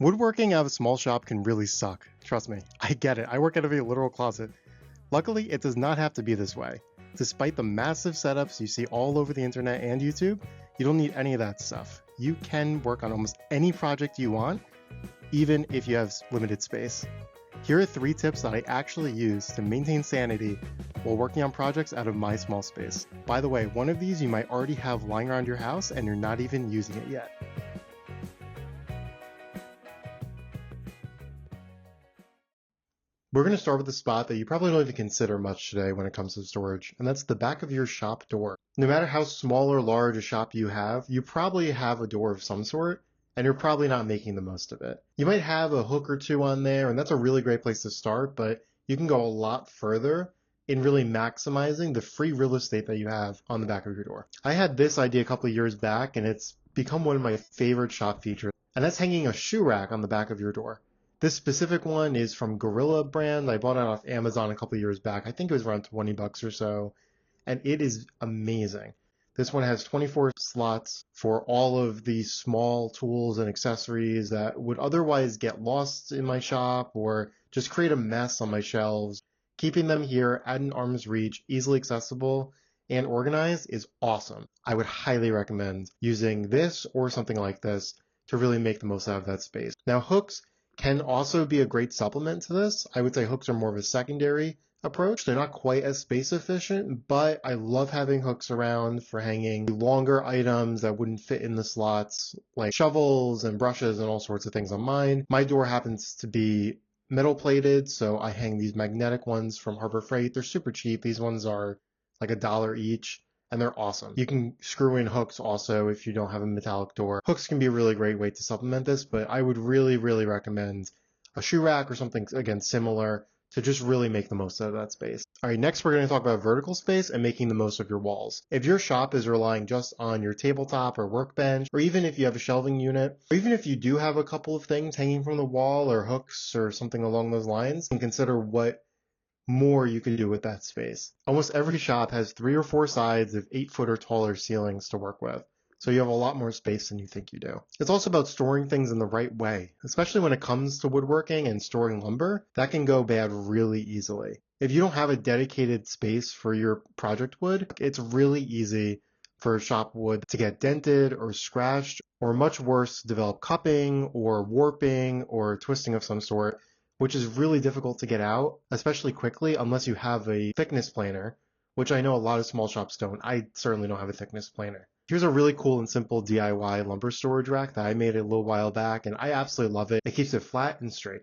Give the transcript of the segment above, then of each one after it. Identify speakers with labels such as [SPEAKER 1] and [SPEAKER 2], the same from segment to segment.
[SPEAKER 1] Woodworking out of a small shop can really suck. Trust me, I get it. I work out of a literal closet. Luckily, it does not have to be this way. Despite the massive setups you see all over the internet and YouTube, you don't need any of that stuff. You can work on almost any project you want, even if you have limited space. Here are 3 tips that I actually use to maintain sanity while working on projects out of my small space. By the way, one of these you might already have lying around your house and you're not even using it yet. We're going to start with a spot that you probably don't even consider much today when it comes to storage, and that's the back of your shop door. No matter how small or large a shop you probably have a door of some sort, and you're probably not making the most of it. You might have a hook or 2 on there, and that's a really great place to start, but you can go a lot further in really maximizing the free real estate that you have on the back of your door. I had this idea a couple of years back, and it's become one of my favorite shop features, and that's hanging a shoe rack on the back of your door. This specific one is from Gorilla brand. I bought it off Amazon a couple of years back. I think it was around 20 bucks or so, and it is amazing. This one has 24 slots for all of these small tools and accessories that would otherwise get lost in my shop or just create a mess on my shelves. Keeping them here at an arm's reach, easily accessible, and organized is awesome. I would highly recommend using this or something like this to really make the most out of that space. Now, hooks can also be a great supplement to this. I would say hooks are more of a secondary approach. They're not quite as space efficient, but I love having hooks around for hanging longer items that wouldn't fit in the slots, like shovels and brushes and all sorts of things on mine. My door happens to be metal plated, so I hang these magnetic ones from Harbor Freight. They're super cheap. These ones are like $1 each, and they're awesome. You can screw in hooks also if you don't have a metallic door. Hooks can be a really great way to supplement this, but I would really, really recommend a shoe rack or something, again, similar to just really make the most out of that space. All right, next we're going to talk about vertical space and making the most of your walls. If your shop is relying just on your tabletop or workbench, or even if you have a shelving unit, or even if you do have a couple of things hanging from the wall or hooks or something along those lines, and consider what more you can do with that space. Almost every shop has 3 or 4 sides of 8-foot or taller ceilings to work with, so you have a lot more space than you think you do. It's also about storing things in the right way, especially when it comes to woodworking and storing lumber. That can go bad really easily. If you don't have a dedicated space for your project wood, it's really easy for shop wood to get dented or scratched, or much worse, develop cupping or warping or twisting of some sort, which is really difficult to get out, especially quickly, unless you have a thickness planer, which I know a lot of small shops don't. I certainly don't have a thickness planer. Here's a really cool and simple DIY lumber storage rack that I made a little while back, and I absolutely love it. It keeps it flat and straight,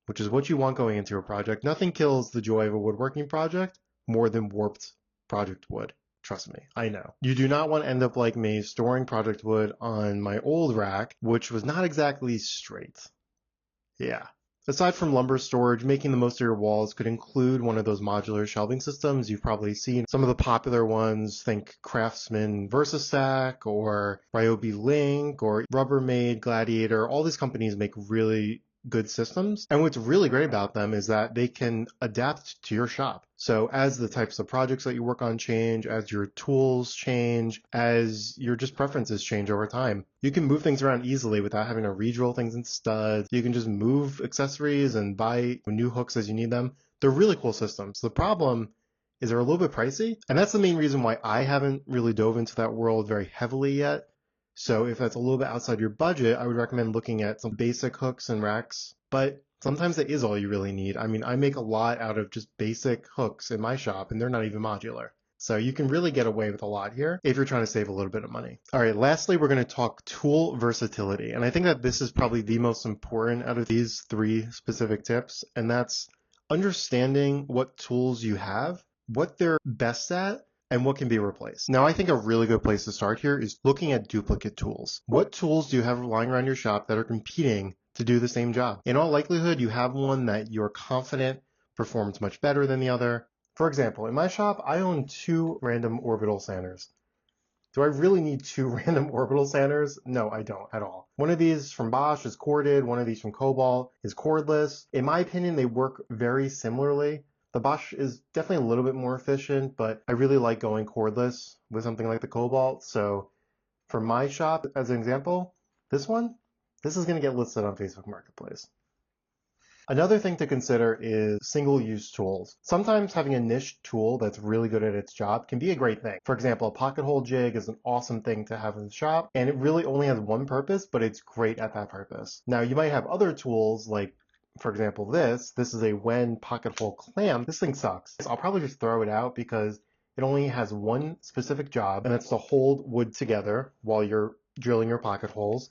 [SPEAKER 1] which is what you want going into a project. Nothing kills the joy of a woodworking project more than warped project wood. Trust me, I know. You do not want to end up like me storing project wood on my old rack, which was not exactly straight. Yeah. Aside from lumber storage, making the most of your walls could include one of those modular shelving systems you've probably seen. Some of the popular ones, think Craftsman VersaStack or Ryobi Link or Rubbermaid, Gladiator. All these companies make really good systems. And what's really great about them is that they can adapt to your shop. So as the types of projects that you work on change, as your tools change, as your just preferences change over time, you can move things around easily without having to re-drill things in studs. You can just move accessories and buy new hooks as you need them. They're really cool systems. The problem is they're a little bit pricey, and that's the main reason why I haven't really dove into that world very heavily yet. So if that's a little bit outside your budget, I would recommend looking at some basic hooks and racks, but sometimes that is all you really need. I mean, I make a lot out of just basic hooks in my shop, and they're not even modular. So you can really get away with a lot here if you're trying to save a little bit of money. All right, lastly, we're going to talk tool versatility. And I think that this is probably the most important out of these 3 specific tips, and that's understanding what tools you have, what they're best at, and what can be replaced. Now, I think a really good place to start here is looking at duplicate tools. What tools do you have lying around your shop that are competing to do the same job? In all likelihood, you have one that you're confident performs much better than the other. For example, in my shop, I own 2 random orbital sanders. Do I really need 2 random orbital sanders? No, I don't at all. One of these from Bosch is corded, one of these from Cobalt is cordless. In my opinion, they work very similarly. The Bosch is definitely a little bit more efficient, but I really like going cordless with something like the Cobalt. So for my shop, as an example, this one this is going to get listed on Facebook Marketplace. Another thing to consider is single-use tools. Sometimes having a niche tool that's really good at its job can be a great thing. For example, a pocket hole jig is an awesome thing to have in the shop, and it really only has one purpose, but it's great at that purpose. Now, you might have other tools like, for example, this is a Wen pocket hole clamp. This thing sucks. I'll probably just throw it out because it only has one specific job, and that's to hold wood together while you're drilling your pocket holes.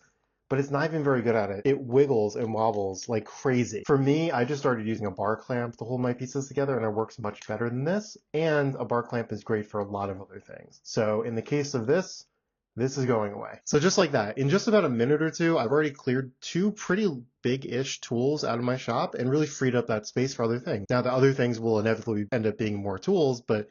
[SPEAKER 1] But it's not even very good at it. It wiggles and wobbles like crazy. For me, I just started using a bar clamp to hold my pieces together, and it works much better than this. And a bar clamp is great for a lot of other things. So in the case of this is going away. So just like that, in just about a minute or two, I've already cleared two pretty big-ish tools out of my shop and really freed up that space for other things. Now, the other things will inevitably end up being more tools, but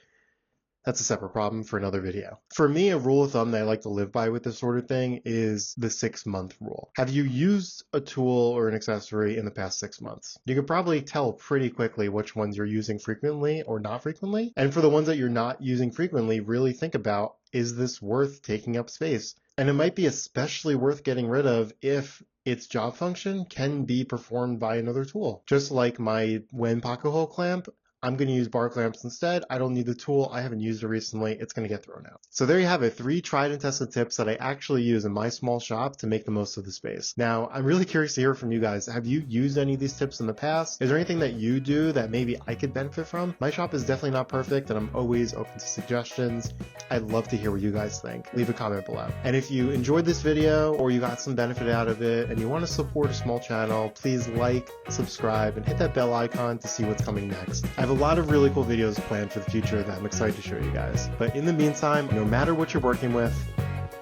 [SPEAKER 1] that's a separate problem for another video. For me, a rule of thumb that I like to live by with this sort of thing is the 6-month rule. Have you used a tool or an accessory in the past 6 months? You can probably tell pretty quickly which ones you're using frequently or not frequently. And for the ones that you're not using frequently, really think about, is this worth taking up space? And it might be especially worth getting rid of if its job function can be performed by another tool. Just like my Wen pocket hole clamp, I'm going to use bar clamps instead. I don't need the tool. I haven't used it recently. It's going to get thrown out. So there you have it, 3 tried and tested tips that I actually use in my small shop to make the most of the space. Now, I'm really curious to hear from you guys. Have you used any of these tips in the past? Is there anything that you do that maybe I could benefit from? My shop is definitely not perfect, and I'm always open to suggestions. I'd love to hear what you guys think. Leave a comment below. And if you enjoyed this video or you got some benefit out of it and you want to support a small channel, please like, subscribe, and hit that bell icon to see what's coming next. I have a lot of really cool videos planned for the future that I'm excited to show you guys. But in the meantime, no matter what you're working with,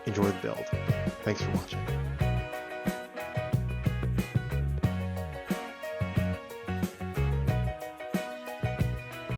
[SPEAKER 1] enjoy the build. Thanks for watching.